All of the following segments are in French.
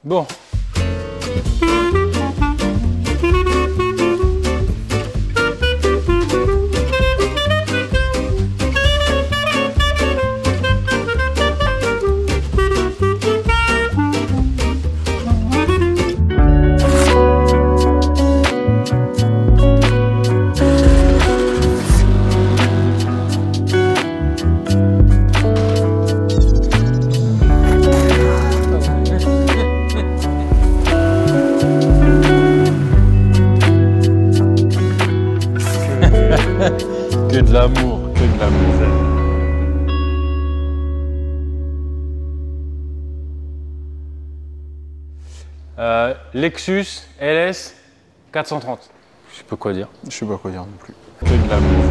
Bon. Que de l'amour, que de l'amour. Lexus LS 430. Je sais pas quoi dire. Je sais pas quoi dire non plus. Que de l'amour.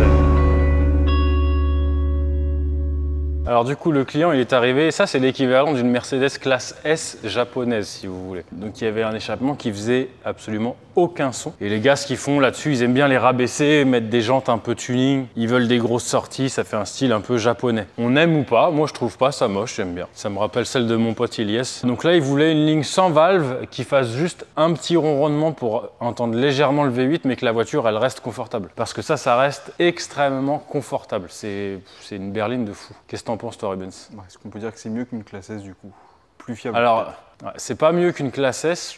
Alors du coup, le client, il est arrivé, ça c'est l'équivalent d'une Mercedes classe S japonaise, si vous voulez. Donc il y avait un échappement qui faisait absolument aucun son. Et les gars, ce qu'ils font là-dessus, ils aiment bien les rabaisser, mettre des jantes un peu tuning. Ils veulent des grosses sorties, ça fait un style un peu japonais. On aime ou pas, moi je trouve pas ça moche, j'aime bien. Ça me rappelle celle de mon pote Ilyes. Donc là, ils voulaient une ligne sans valve qui fasse juste un petit ronronnement pour entendre légèrement le V8, mais que la voiture, elle reste confortable. Parce que ça reste extrêmement confortable. C'est une berline de fou. Qu'est-ce que t'en penses, toi, Rubens? Est-ce qu'on peut dire que c'est mieux qu'une classe S du coup? Plus fiable? Alors, c'est pas mieux qu'une classe S,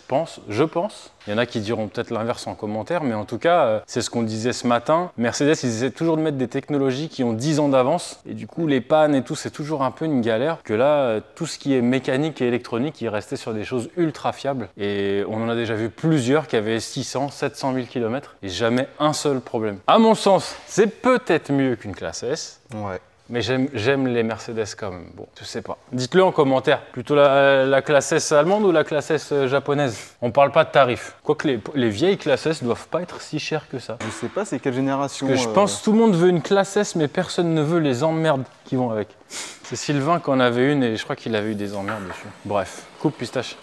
je pense. Il y en a qui diront peut-être l'inverse en commentaire, mais en tout cas, c'est ce qu'on disait ce matin. Mercedes, ils essaient toujours de mettre des technologies qui ont 10 ans d'avance. Et du coup, les pannes et tout, c'est toujours un peu une galère. Que là, tout ce qui est mécanique et électronique, il restait sur des choses ultra fiables. Et on en a déjà vu plusieurs qui avaient 600, 700 000 km et jamais un seul problème. À mon sens, c'est peut-être mieux qu'une classe S. Ouais. Mais j'aime les Mercedes quand même. Bon, je sais pas. Dites-le en commentaire. Plutôt la classe S allemande ou la classe S japonaise? On parle pas de tarifs. Quoique les vieilles classes S doivent pas être si chères que ça. Je sais pas, c'est quelle génération? Je pense que tout le monde veut une classe S, mais personne ne veut les emmerdes qui vont avec. C'est Sylvain qui en avait une et je crois qu'il avait eu des emmerdes dessus. Bref, coupe pistache.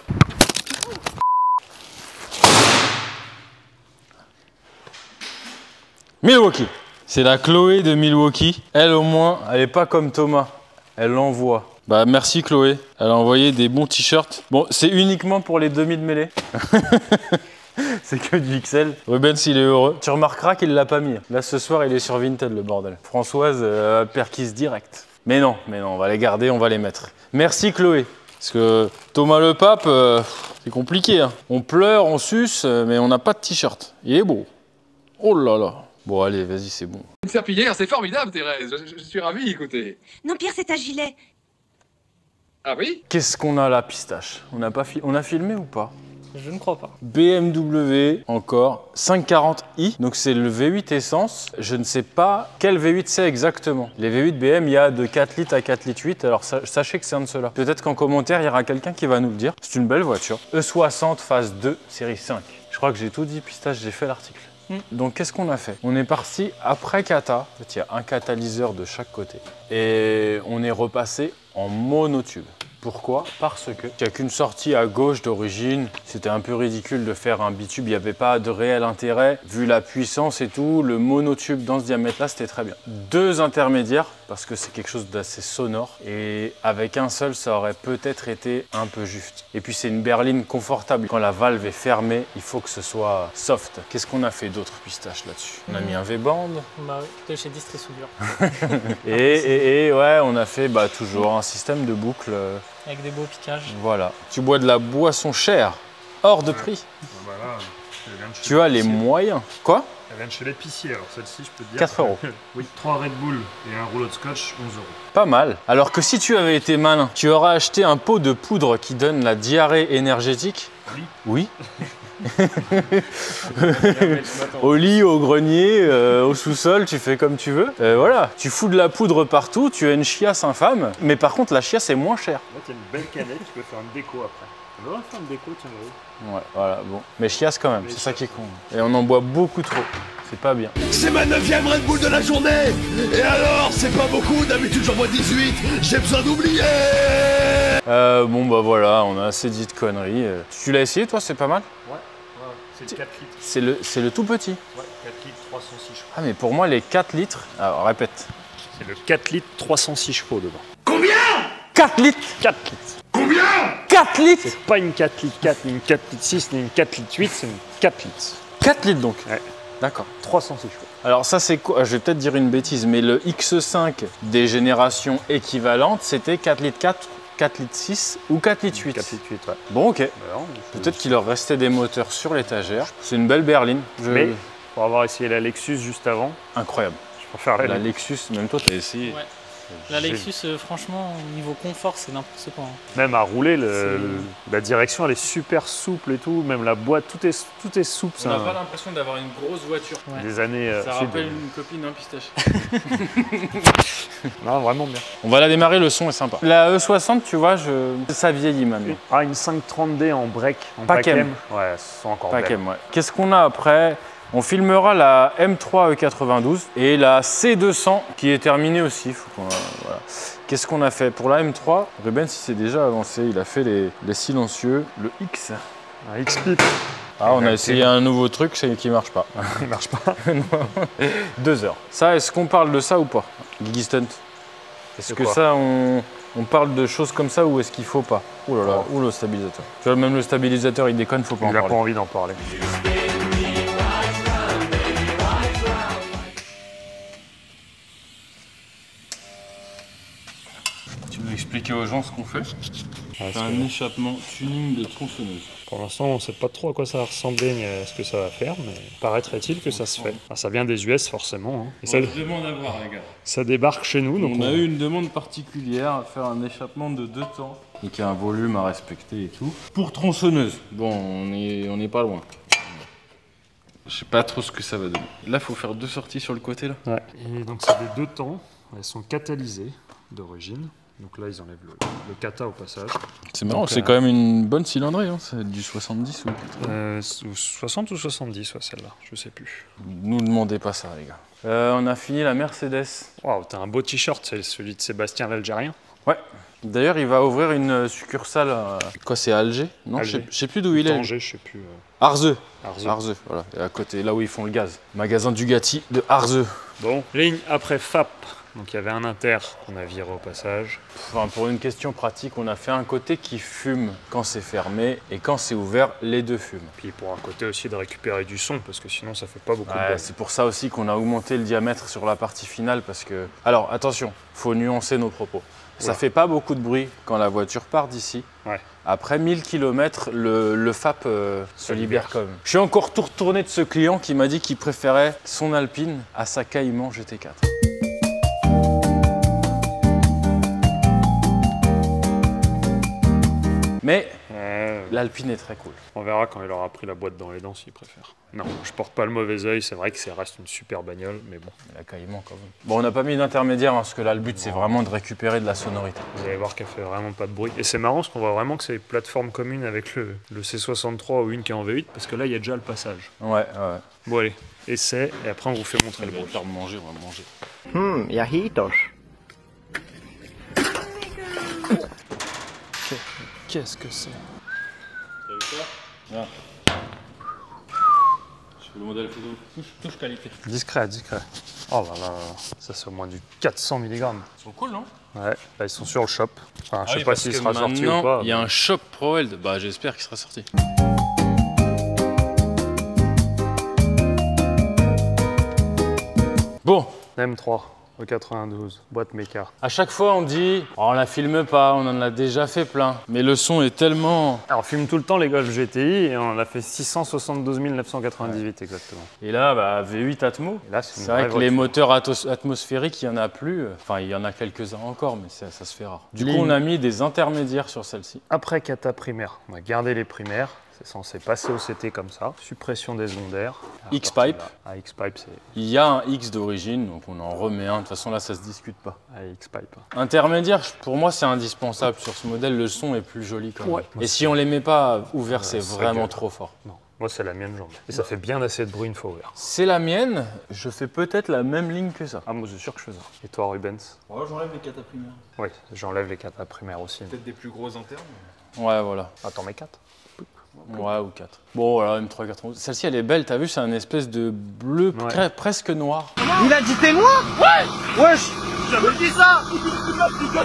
Milwaukee. C'est la Chloé de Milwaukee. Elle, au moins, elle est pas comme Thomas. Elle l'envoie. Bah, merci Chloé. Elle a envoyé des bons t-shirts. Bon, c'est uniquement pour les demi de mêlée. C'est que du XL. Rubens, il est heureux. Tu remarqueras qu'il l'a pas mis. Là, ce soir, il est sur Vinted, le bordel. Françoise, perquise direct. Mais non, on va les garder, on va les mettre. Merci Chloé. Parce que Thomas le pape, c'est compliqué. Hein. On pleure, on suce, mais on n'a pas de t-shirt. Il est beau. Oh là là. Bon, allez, vas-y, c'est bon. Une serpillière, c'est formidable, Thérèse. Je suis ravi, écoutez. Non, Pierre, c'est un gilet. Ah oui? Qu'est-ce qu'on a là, pistache? On a filmé ou pas? Je ne crois pas. BMW, encore, 540i. Donc c'est le V8 essence. Je ne sais pas quel V8 c'est exactement. Les V8 BM, il y a de 4 litres à 4 litres 8. Alors sachez que c'est un de ceux-là. Peut-être qu'en commentaire, il y aura quelqu'un qui va nous le dire. C'est une belle voiture. E60 phase 2, série 5. Je crois que j'ai tout dit, pistache, j'ai fait l'article. Donc qu'est-ce qu'on a fait? On est parti après kata, en fait, il y a un catalyseur de chaque côté, et on est repassé en monotube. Pourquoi? Parce que il n'y a qu'une sortie à gauche d'origine. C'était un peu ridicule de faire un bitube, il n'y avait pas de réel intérêt. Vu la puissance et tout, le monotube dans ce diamètre-là, c'était très bien. 2 intermédiaires, parce que c'est quelque chose d'assez sonore. Et avec un seul, ça aurait peut-être été un peu juste. Et puis c'est une berline confortable. Quand la valve est fermée, il faut que ce soit soft. Qu'est-ce qu'on a fait d'autre, pistache, là-dessus? On a mis un V-band. Bah oui, de chez Distri Soudure. et ouais, on a fait toujours un système de boucle. Avec des beaux piquages. Voilà. Tu bois de la boisson chère, hors de prix. Voilà, Tu as les moyens. Quoi? Elle vient de chez l'épicier, alors celle-ci, je peux te dire. 4 €. Oui, 3 Red Bull et un rouleau de scotch, 11 €. Pas mal. Alors que si tu avais été malin, tu aurais acheté un pot de poudre qui donne la diarrhée énergétique. Oui. Oui. Au lit, au grenier, au sous-sol, tu fais comme tu veux. Voilà, tu fous de la poudre partout, tu as une chiasse infâme, mais par contre la chiasse est moins chère. Là, tu as une belle canette, tu peux faire une déco après. On devrait faire une déco, tiens, là. Ouais, voilà, bon. Mais chiasse quand même, c'est ça qui est con. Et on en boit beaucoup trop, c'est pas bien. C'est ma 9e Red Bull de la journée. Et alors, c'est pas beaucoup, d'habitude j'en bois 18. J'ai besoin d'oublier. Bon bah voilà, on a assez dit de conneries. Tu l'as essayé toi, c'est pas mal? Ouais, c'est le 4 litres. C'est le tout petit. Ouais, 4 litres, 306 chevaux. Ah mais pour moi les 4 litres, alors répète. C'est le 4 litres, 306 chevaux devant. Combien? 4 litres. 4 litres. 4 litres. C'est pas une 4 litres 4, ni une 4 litres 6, ni une 4 litres 8, c'est une 4 litres. 4 litres donc. Ouais. D'accord. 306 chevaux. Alors ça c'est quoi? Je vais peut-être dire une bêtise, mais le X5 des générations équivalentes, c'était 4 litres 4, 4 litres 6 ou 4 litres 8. 4 litres 8, ouais. Bon, ok. Alors, Peut-être qu'il leur restait des moteurs sur l'étagère. C'est une belle berline. Mais pour avoir essayé la Lexus juste avant, Incroyable. je préfère La Lexus, même toi t'as essayé. Ouais. La Lexus, franchement, niveau confort, c'est n'importe quoi. Hein. Même à rouler, la direction elle est super souple et tout, même la boîte, tout est souple. On n'a pas l'impression d'avoir une grosse voiture. Ouais. Des années. Ça sud. rappelle une copine d'un pistache. Non, vraiment bien. On va la démarrer, le son est sympa. La E60, tu vois, ça vieillit maintenant. Ah, une 530D en break, en Pacem. Pacem. Ouais, c'est encore Pas belle. qu'elle, ouais. Qu'est-ce qu'on a après? On filmera la M3 E92 et la C200 qui est terminée aussi. Voilà. Qu'est-ce qu'on a fait? Pour la M3, Rubens il s'est déjà avancé, il a fait les silencieux, le X. Un X-Pip. Ah, on a essayé un nouveau truc qui marche pas. Il marche pas. 2 heures. Ça, est-ce qu'on parle de ça ou pas? Gigi Stunt. Est-ce De que quoi ça, on parle de choses comme ça ou est-ce qu'il faut pas? Oh là là, ou le stabilisateur. Tu vois, même le stabilisateur, il déconne, faut pas en Il a pas parler. envie d'en parler. Tu veux expliquer aux gens ce qu'on fait? C'est un échappement tuning de tronçonneuse. Pour l'instant, on ne sait pas trop à quoi ça va ressembler ni à ce que ça va faire, mais paraîtrait-il que ça se fait. Ah, ça vient des US forcément. Hein. Et ça, demande à voir, les gars. ça débarque chez nous. Donc On a eu une demande particulière à faire un échappement de 2 temps. Et qui a un volume à respecter et tout. Pour tronçonneuse. Bon, on n'est pas loin. Je sais pas trop ce que ça va donner. Là, faut faire 2 sorties sur le côté, là. Ouais. Et donc, c'est des 2 temps. Elles sont catalysées d'origine. Donc là, ils enlèvent le kata au passage. C'est marrant, Donc, c'est quand même une bonne cylindrée. Hein. C'est du 70 ou 80. 60 ou 70, ouais, celle-là. Je sais plus. Nous demandez pas ça, les gars. On a fini la Mercedes. Waouh, t'as un beau t-shirt, c'est celui de Sébastien l'Algérien. Ouais. D'ailleurs, il va ouvrir une succursale à... Quoi, c'est à Alger? Non, Alger. je sais plus d'où il est. Tanger, je sais plus. Arzeux. Arzeux. Arzeux, voilà. Et à côté, là où ils font le gaz. Magasin Dugatti de Arzeux. Bon, ligne après FAP. Donc il y avait un inter qu'on a viré au passage. Enfin, pour une question pratique, on a fait un côté qui fume quand c'est fermé et quand c'est ouvert, les deux fument. Puis pour un côté aussi de récupérer du son parce que sinon ça fait pas beaucoup de Ouais, bruit. c'est pour ça aussi qu'on a augmenté le diamètre sur la partie finale parce que... Alors attention, faut nuancer nos propos. Ça Oula. fait pas beaucoup de bruit quand la voiture part d'ici. Ouais. Après 1000 km, le FAP se libère quand même. Je suis encore tout retourné de ce client qui m'a dit qu'il préférait son Alpine à sa Cayman GT4. Mais l'Alpine est très cool. On verra quand il aura pris la boîte dans les dents s'il préfère. Non, je porte pas le mauvais œil, c'est vrai que ça reste une super bagnole, mais bon. La Cayman quand même. Bon, on n'a pas mis d'intermédiaire hein, parce que là, le but, c'est vraiment de récupérer de la sonorité. Vous allez voir qu'elle fait vraiment pas de bruit. Et c'est marrant parce qu'on voit vraiment que c'est une plateforme commune avec le C63 ou une qui est en V8 parce que là, il y a déjà le passage. Ouais, ouais. Bon allez, essai et après on vous fait montrer le bruit. On va manger, on va manger. Yajitos. Qu'est-ce que c'est? T'as vu ça? Là. Je fais le modèle photo. Touche qualité. Discret, discret. Oh là là, ça c'est au moins du 400 mg. Ils sont cool, non? Ouais, là ils sont sur le shop. Enfin, je sais pas s'il sera sorti ou pas. Il y a un shop ProWeld. Bah, j'espère qu'il sera sorti. Bon, M3 au 92, boîte méca. à chaque fois on dit oh, on la filme pas, on en a déjà fait plein. Mais le son est tellement. Alors on filme tout le temps les Golf GTI et on en a fait 672 998 exactement. Et là, bah, V8 Atmo. Et là C'est vrai que les moteurs atmosphériques, il n'y en a plus. Enfin, il y en a quelques-uns encore, mais ça se fait rare. Du coup, on a mis des intermédiaires sur celle-ci. Après kata primaire, on a gardé les primaires. C'est censé passer au CT comme ça. Suppression des ondes d'air. X-Pipe. Ah, X-Pipe, c'est. Il y a un X d'origine, donc on en remet un. De toute façon, là, ça se discute pas. Ah, X-Pipe. Intermédiaire, pour moi, c'est indispensable. Sur ce modèle, le son est plus joli quand même. Ouais. Et si on les met pas ouverts, c'est ça vraiment gueule. trop fort. Non, moi c'est la mienne, j'en mets. Et ça fait bien assez de bruit une fois ouvert. C'est la mienne. Je fais peut-être la même ligne que ça. Ah, moi je suis sûr que je fais ça. Et toi, Rubens? Ouais, j'enlève les kata primaires. Oui, j'enlève les kata primaires aussi. Peut-être des plus gros internes. Ouais, voilà. Attends, mais 4. Ouais, ou 4. Bon, voilà, M392. Celle-ci, elle est belle. T'as vu, c'est un espèce de bleu Ouais. presque noir. Il a dit t'es noir? Ouais. Wesh. jamais dit ça.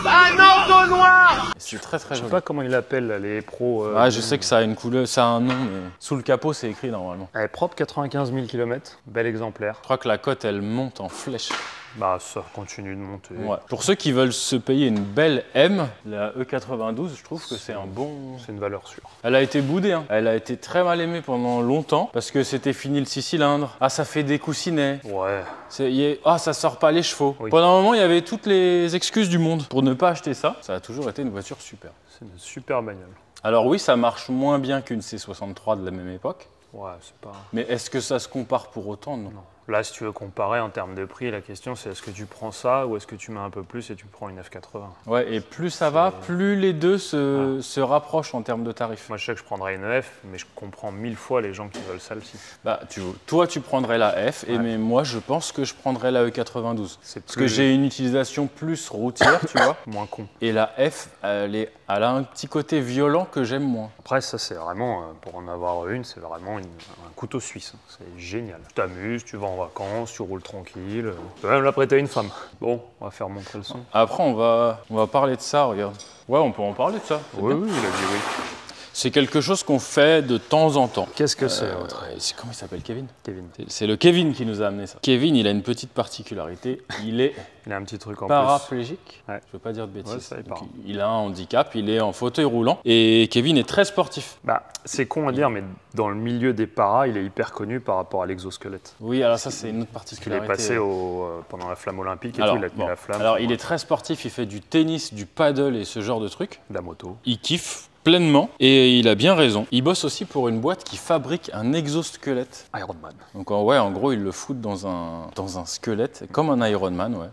Un auto noir. C'est très très Je sais joli. pas comment ils l'appellent là, les pros. Ah, je sais que ça a une couleur, ça a un nom, mais sous le capot c'est écrit normalement. Elle est propre, 95 000 km, bel exemplaire. Je crois que la cote elle monte en flèche. Bah ça continue de monter. Ouais. Pour ceux qui veulent se payer une belle M, la E92, je trouve que c'est un bon... C'est une valeur sûre. Elle a été boudée, hein. Elle a été très mal aimée pendant longtemps parce que c'était fini le 6 cylindres. Ah, ça fait des coussinets. Ouais. Ah, ça sort pas les chevaux. Oui. Pendant un moment, il y avait toutes les excuses du monde pour ne pas acheter ça. Ça a toujours été une voiture super. C'est une super bagnole. Alors oui, ça marche moins bien qu'une C63 de la même époque. Ouais, c'est pas... Mais est-ce que ça se compare pour autant? Non. Non. Là, si tu veux comparer en termes de prix, la question c'est est-ce que tu prends ça ou est-ce que tu mets un peu plus et tu prends une F80? Ouais, et plus ça va, plus les deux se rapprochent en termes de tarifs. Moi, je sais que je prendrais une F, mais je comprends 1000 fois les gens qui veulent celle-ci. Bah, toi, tu prendrais la F, et mais moi, je pense que je prendrais la E92. C'est Parce que j'ai une utilisation plus routière, tu vois. moins con. Et la F, elle a un petit côté violent que j'aime moins. Après, ça, c'est vraiment, pour en avoir une, c'est vraiment un couteau suisse. C'est génial. Tu t'amuses, tu vas en vacances, tu roules tranquille. Tu peux même la prêter à une femme. Bon, on va faire montrer le son. Après, on va parler de ça, regarde. Ouais, on peut en parler de ça. c'est Oui, bien. oui, il a dit oui. C'est quelque chose qu'on fait de temps en temps. Qu'est-ce que c'est, votre C'est comment il s'appelle, Kevin? Kevin? C'est le Kevin qui nous a amené ça. Kevin, il a une petite particularité. Il est Il a un petit truc en paraplégique. Ouais. Je veux pas dire de bêtises. Ouais, ça, il Donc, parle. il a un handicap, il est en fauteuil roulant. Et Kevin est très sportif. plus. Bah, c'est con à dire, mais dans le milieu des paras, il est hyper connu par rapport à l'exosquelette. Oui, alors ça, c'est une autre Il est particularité. passé pendant la flamme olympique et Alors, tout, il a tenu bon, la flamme. alors, il est très sportif, il fait du tennis, du paddle et ce genre de trucs. de la moto. Il kiffe pleinement et il a bien raison. Il bosse aussi pour une boîte qui fabrique un exosquelette. Iron Man. Donc en gros, il le fout dans un squelette, comme un Iron Man, ouais.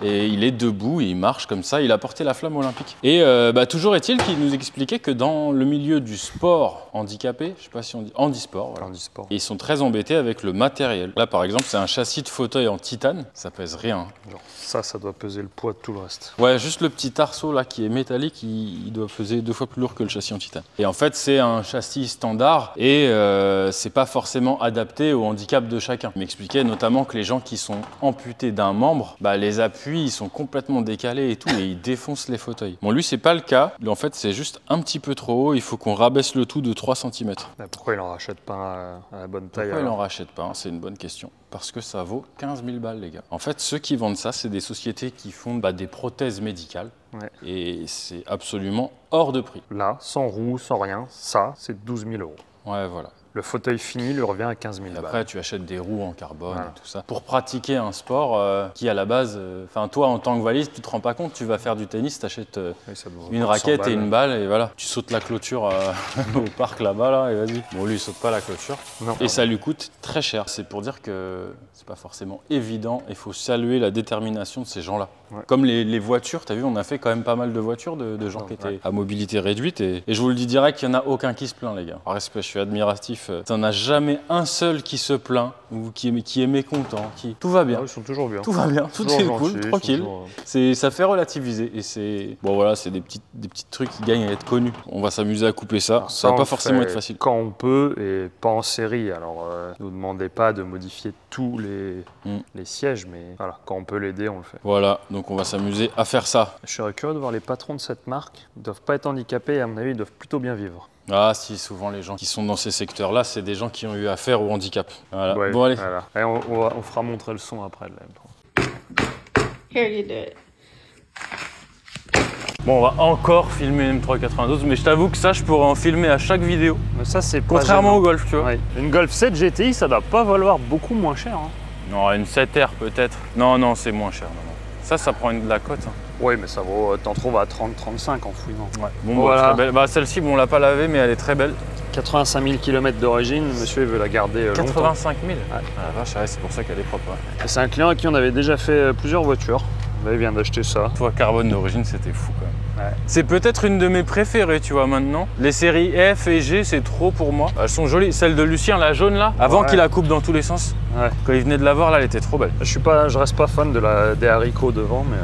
Et il est debout, il marche comme ça, il a porté la flamme olympique. Et toujours est-il qu'il nous expliquait que dans le milieu du sport handicapé, je sais pas si on dit handisport, voilà, Handisport. ils sont très embêtés avec le matériel. Là par exemple, c'est un châssis de fauteuil en titane, ça pèse rien. Genre, ça doit peser le poids de tout le reste. Ouais, juste le petit arceau là qui est métallique, il doit peser 2 fois plus lourd que le châssis en titane. Et en fait, c'est un châssis standard et c'est pas forcément adapté au handicap de chacun. Il m'expliquait notamment que les gens qui sont amputés d'un membre, les appuis ils sont complètement décalés et tout et ils défoncent les fauteuils. Bon, lui c'est pas le cas. Lui, en fait, c'est juste un petit peu trop haut. Il faut qu'on rabaisse le tout de 3 cm. Pourquoi il en rachète pas à la bonne taille? Pourquoi il alors en rachète pas? C'est une bonne question. Parce que ça vaut 15 000 balles, les gars. En fait, ceux qui vendent ça, c'est des sociétés qui font des prothèses médicales. Ouais. Et c'est absolument hors de prix. Là, sans roue, sans rien, ça, c'est 12 000 €. Ouais, voilà. Le fauteuil fini lui revient à 15 000 Et balles. après, tu achètes des roues en carbone Voilà. et tout ça. Pour pratiquer un sport qui, à la base, toi, en tant que valise, tu te rends pas compte, tu vas faire du tennis, tu achètes Oui, ça doit une valoir 100 raquette et balles. une balle, et voilà. Tu sautes la clôture au parc là-bas, là, et vas-y. Bon, lui, il saute pas la clôture. Non, Et ça lui coûte très cher. C'est pour dire que c'est pas forcément évident. Il faut saluer la détermination de ces gens-là. Ouais. Comme les voitures, tu as vu, on a fait quand même pas mal de voitures de gens qui étaient Ouais. à mobilité réduite. Et je vous le dis direct, il n'y en a aucun qui se plaint, les gars. Par respect, je suis admiratif. T'en as jamais un seul qui se plaint ou qui est mécontent. Tout va bien. Ah, ils sont toujours bien. Tout va bien, tout Toujours est gentils, cool, ils sont tranquille. toujours, Ça fait relativiser et c'est c'est des petits trucs qui gagnent à être connus. On va s'amuser à couper ça. Ça on va pas le forcément fait être facile. Quand on peut et pas en série. Alors, ne nous demandez pas de modifier tous les sièges, mais voilà, quand on peut l'aider, on le fait. Voilà, donc on va s'amuser à faire ça. Je serais curieux de voir les patrons de cette marque. Ils doivent pas être handicapés et à mon avis, ils doivent plutôt bien vivre. Ah si, souvent les gens qui sont dans ces secteurs-là, c'est des gens qui ont eu affaire au handicap. Voilà. Ouais, Bon allez. voilà. Et on fera montrer le son après de la M3. Here, you do it. Bon, on va encore filmer une M392, mais je t'avoue que ça, je pourrais en filmer à chaque vidéo. Mais ça, c'est pas Contrairement gênant. au Golf, tu vois. Ouais. Une Golf 7 GTI, ça doit pas valoir beaucoup moins cher. Hein. Non, une 7R peut-être. Non, c'est moins cher. Non. Ça prend de la cote. Hein. Oui, mais ça vaut, t'en trouves à 30-35 en fouillement. Ouais. Bon, Voilà. très belle. Celle-ci, on l'a pas lavée, mais elle est très belle. 85 000 km d'origine, monsieur il veut la garder longtemps. 85 000 Ah la vache, ouais, c'est pour ça qu'elle est propre. Ouais. Et c'est un client à qui on avait déjà fait plusieurs voitures. Là, il vient d'acheter ça. Toi, carbone d'origine, c'était fou quand même. Ouais. C'est peut-être une de mes préférées, tu vois, maintenant. Les séries F et G, c'est trop pour moi. Elles sont jolies. Celle de Lucien, la jaune là, avant Ouais. qu'il la coupe dans tous les sens. Ouais. Quand il venait de la voir, là, elle était trop belle. Je reste pas fan des haricots devant, mais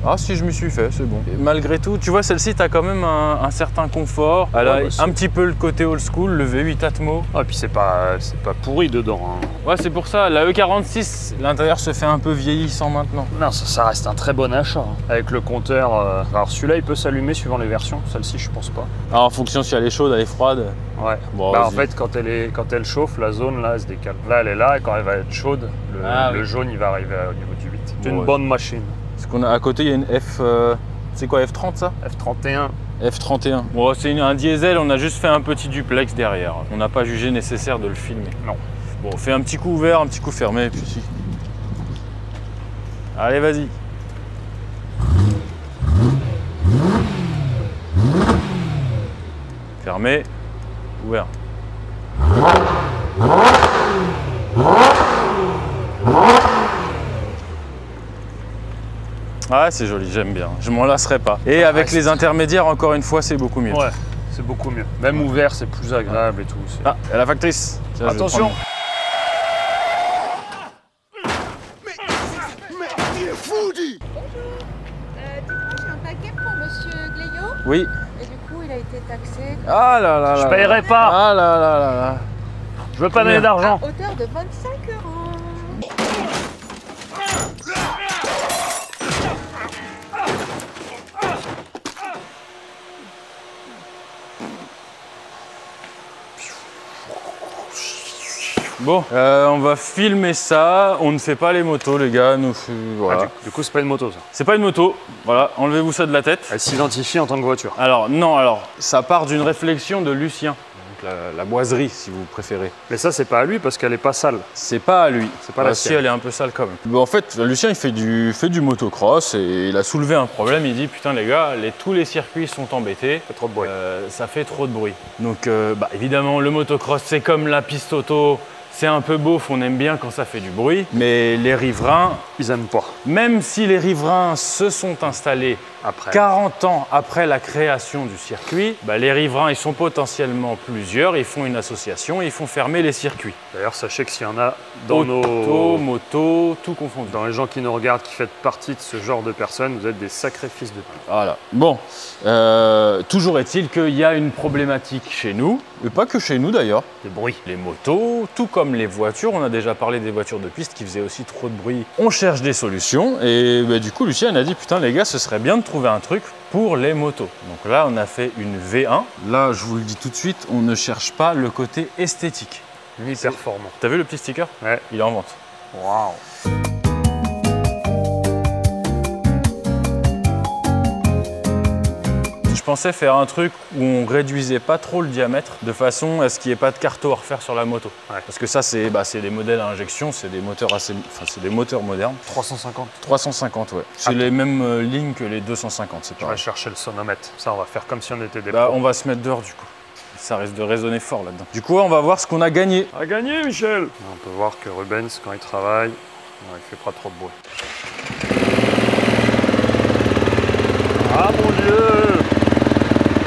Ah si, je m'y suis fait, c'est bon. Et malgré tout, tu vois, celle-ci, t'as quand même un certain confort. Elle a un petit peu le côté old school, le V8 Atmo. Ah, et puis c'est pas pourri dedans. Hein. Ouais, c'est pour ça. La E46, l'intérieur se fait un peu vieillissant maintenant. Non, ça reste un très bon achat. Hein. Avec le compteur, alors celui-là, il peut s'allumer suivant les versions. Celle-ci, je pense pas. Alors, en fonction si elle est chaude, elle est froide. Ouais. Bon, bah, en fait, quand elle chauffe, la zone là, elle se décale. Là, elle est là, et quand elle va être chaude, le jaune, il va arriver au niveau du 8. C'est une bonne machine. Parce qu'on a à côté, il y a une F. C'est quoi, F30 ça? F31. F31. Bon, c'est un diesel, on a juste fait un petit duplex derrière. On n'a pas jugé nécessaire de le filmer. Non. Bon, on fait un petit coup ouvert, un petit coup fermé, et puis si. Allez, vas-y. Fermé, ouvert. Ah, c'est joli, j'aime bien. Je m'en lasserai pas. Et avec les intermédiaires, encore une fois, c'est beaucoup mieux. Ouais, c'est beaucoup mieux. Même ouvert, c'est plus agréable et tout. Ah, et la factrice. Tiens, attention. Mais il est fou, dis. Dites-moi, j'ai un paquet pour Monsieur Gleillot. Oui. Et du coup, il a été taxé Ah là là là. Je paierai pas. Ah là là là là. Je veux pas donner d'argent. à hauteur de 25 €. Bon, on va filmer ça. On ne fait pas les motos, les gars. Nous, voilà. Du coup, c'est pas une moto, ça. C'est pas une moto. Voilà, enlevez-vous ça de la tête. Elle s'identifie en tant que voiture. Alors, non, ça part d'une réflexion de Lucien. Donc, la boiserie, si vous préférez. Mais ça, c'est pas à lui parce qu'elle est pas sale. C'est pas à lui. C'est pas la si, sienne. elle est un peu sale quand même. Bon, en fait, Lucien, il fait du motocross et il a soulevé un problème. Il dit, putain, les gars, tous les circuits sont embêtés. Ça fait trop de bruit. Ça fait trop de bruit. Donc, évidemment, le motocross, c'est comme la piste auto. C'est un peu beauf, on aime bien quand ça fait du bruit, mais les riverains, Ils aiment pas. même si les riverains se sont installés Après. 40 ans après la création du circuit, les riverains, ils sont potentiellement plusieurs, ils font une association et ils font fermer les circuits. D'ailleurs, sachez que s'il y en a dans Auto, moto, tout confondu. Dans les gens qui nous regardent, qui faites partie de ce genre de personnes, vous êtes des sacrés fils de pute. Voilà. Bon, toujours est-il qu'il y a une problématique chez nous, et pas que chez nous d'ailleurs. Des bruits. Les motos, tout comme les voitures, on a déjà parlé des voitures de piste qui faisaient aussi trop de bruit. On cherche des solutions et du coup Lucien a dit putain les gars, ce serait bien de trouver un truc pour les motos. Donc là on a fait une V1. Là je vous le dis tout de suite, on ne cherche pas le côté esthétique. Ni performant. T'as vu le petit sticker? Ouais. Il est en vente. Waouh. Je pensais faire un truc où on réduisait pas trop le diamètre de façon à ce qu'il n'y ait pas de carto à refaire sur la moto. Ouais. Parce que ça c'est des modèles à injection, c'est des moteurs c'est des moteurs modernes. 350. 350 ouais. C'est les mêmes lignes que les 250, c'est On va pareil. chercher le sonomètre. Ça, on va faire comme si on était des Bah, pros. on va se mettre dehors du coup. Ça risque de résonner fort là-dedans. Du coup on va voir ce qu'on a gagné. À gagner, Michel. On peut voir que Rubens, quand il travaille, il fait pas trop de bruit. Ah mon Dieu!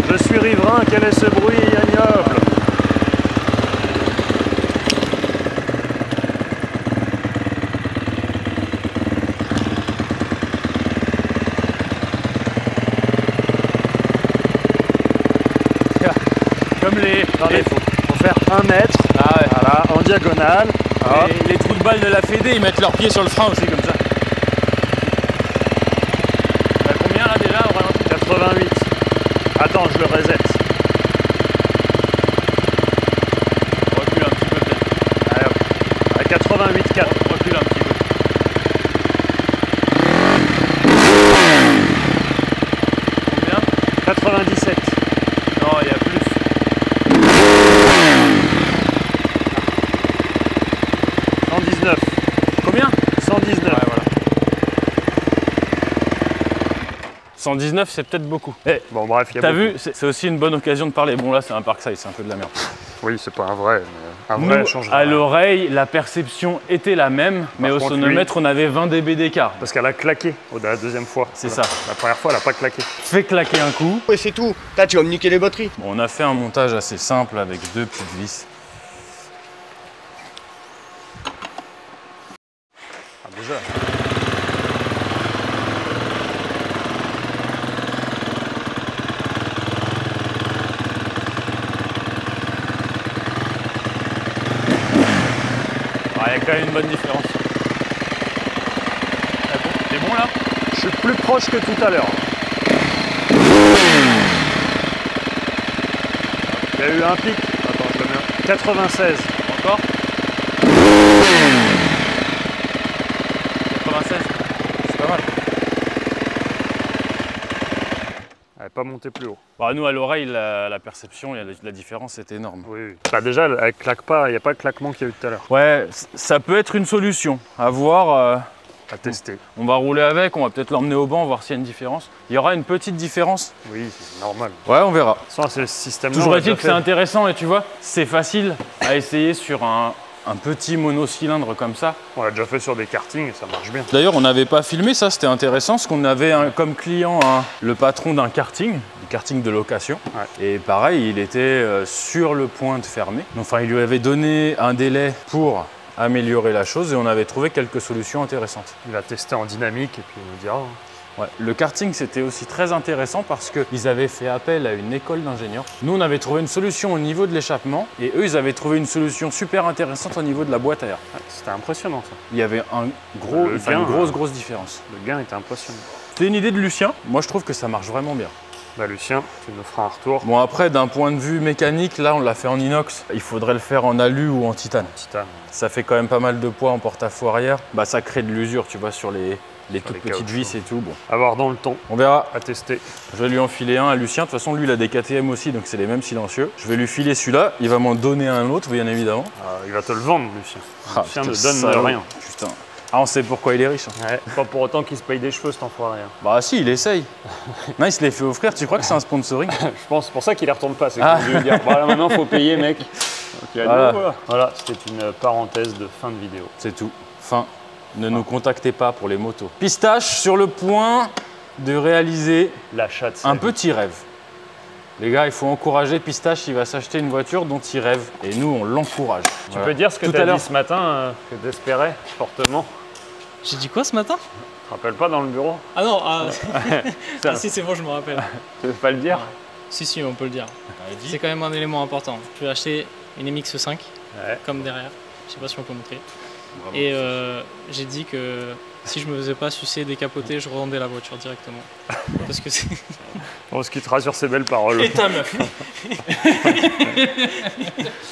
Je suis riverain, quel est ce bruit ignoble? Comme les... Attendez, faut faire 1 mètre, Ah ouais. voilà, en diagonale. Hop. Les trous de balle de la Fédé, ils mettent leurs pieds sur le frein aussi comme ça. T'as combien là déjà au ralenti? 88. Attends, je le reset. Recule un petit peu peut-être. Allez, hop. À 88,4. Recule un petit peu. Combien? 97. Non, il y a plus. 119. Combien? 119. Ouais, voilà. 119, c'est peut-être beaucoup. Eh, Bon, bref, il y a t'as beaucoup. vu, c'est aussi une bonne occasion de parler. Bon, là, c'est un Parkside, c'est un peu de la merde. Oui, c'est pas un vrai, mais un vrai Nous, change. à l'oreille, la perception était la même, mais Par au contre, sonomètre, on avait 20 dB d'écart. Parce qu'elle a claqué la deuxième fois. C'est Voilà. ça. La première fois, elle a pas claqué. Fais claquer un coup. Ouais, c'est tout. Là, tu vas me niquer les batteries. Bon, on a fait un montage assez simple avec 2 petites vis. Ah, déjà. Ah, il y a quand même une bonne différence. T'es bon là? Je suis plus proche que tout à l'heure. Il y a eu un pic. Attends, je le mets. 96. Encore? 96, c'est pas mal. Elle n'est pas montée plus haut. Bah, nous, à l'oreille, la perception, la différence est énorme. Oui, oui. Bah déjà, elle claque pas, il n'y a pas le claquement qu'il y a eu tout à l'heure. Ouais, ça peut être une solution. À voir. À tester. On va rouler avec, on va peut-être l'emmener au banc, voir s'il y a une différence. Il y aura une petite différence. Oui, c'est normal. Ouais, on verra. Ça, c'est le système. Toujours est-il que c'est intéressant et tu vois, c'est facile à essayer sur un petit monocylindre comme ça. On l'a déjà fait sur des kartings et ça marche bien. D'ailleurs, on n'avait pas filmé ça, c'était intéressant, parce qu'on avait comme client le patron d'un karting, du karting de location. Ouais. Et pareil, il était sur le point de fermer. Enfin, il lui avait donné un délai pour améliorer la chose et on avait trouvé quelques solutions intéressantes. Il va tester en dynamique et puis il nous dira. Ouais. Le karting, c'était aussi très intéressant parce qu'ils avaient fait appel à une école d'ingénieurs. Nous, on avait trouvé une solution au niveau de l'échappement et eux, ils avaient trouvé une solution super intéressante au niveau de la boîte à air. Ouais, c'était impressionnant ça. Il y avait une grosse différence. Le gain était impressionnant. C'était une idée de Lucien. Moi, je trouve que ça marche vraiment bien. Bah Lucien, tu nous feras un retour. Bon après, d'un point de vue mécanique, là on l'a fait en inox. Il faudrait le faire en alu ou en titane. Titane. Ça fait quand même pas mal de poids en porte-à-faux arrière. Bah ça crée de l'usure, tu vois, sur les toutes petites vis et tout. Bon. À voir dans le temps. On verra. À tester. Je vais lui enfiler un à Lucien. De toute façon, lui il a des KTM aussi, donc c'est les mêmes silencieux. Je vais lui filer celui-là. Il va m'en donner un autre, bien évidemment. Il va te le vendre, Lucien. Lucien ne donne salaud. rien. Putain. Ah, on sait pourquoi il est riche. Hein. Ouais, pas pour autant qu'il se paye des cheveux, cet enfoiré. Bah si, il essaye. Non, il se les fait offrir. Tu crois que c'est un sponsoring? Je pense, c'est pour ça qu'il les retourne pas. C'est que je veux dire, voilà, maintenant, faut payer, mec. Donc, voilà, c'était une parenthèse de fin de vidéo. C'est tout. Fin. Ne nous contactez pas pour les motos. Pistache sur le point de réaliser l'achat de un petit rêve. Les gars, il faut encourager Pistache, il va s'acheter une voiture dont il rêve. Et nous, on l'encourage. Tu peux dire ce que tu as dit ce matin, que tu espérais fortement? J'ai dit quoi ce matin? Tu te rappelles pas dans le bureau? Ah non, si c'est bon, je me rappelle. Tu veux pas le dire? Si, on peut le dire. C'est quand même un élément important. Je vais acheter une MX5, comme derrière. Je sais pas si on peut montrer. Bravo. Et j'ai dit que si je me faisais pas sucer, décapoter, je revendais la voiture directement. Parce que c'est... On se quittera sur ces belles paroles. Et ta meuf.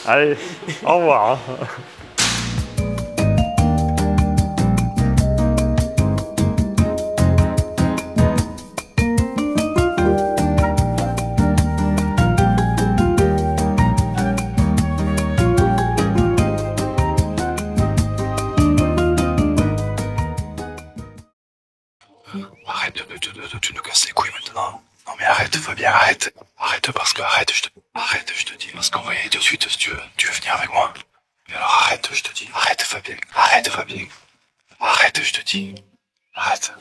Allez, au revoir. Hein. Arrête de nous casser les couilles maintenant. Non mais arrête Fabien, arrête. Arrête parce que arrête, je te dis. Parce qu'on va y aller de suite si tu veux venir avec moi. Mais alors arrête, je te dis. Arrête Fabien. Arrête Fabien. Arrête, je te dis. Arrête.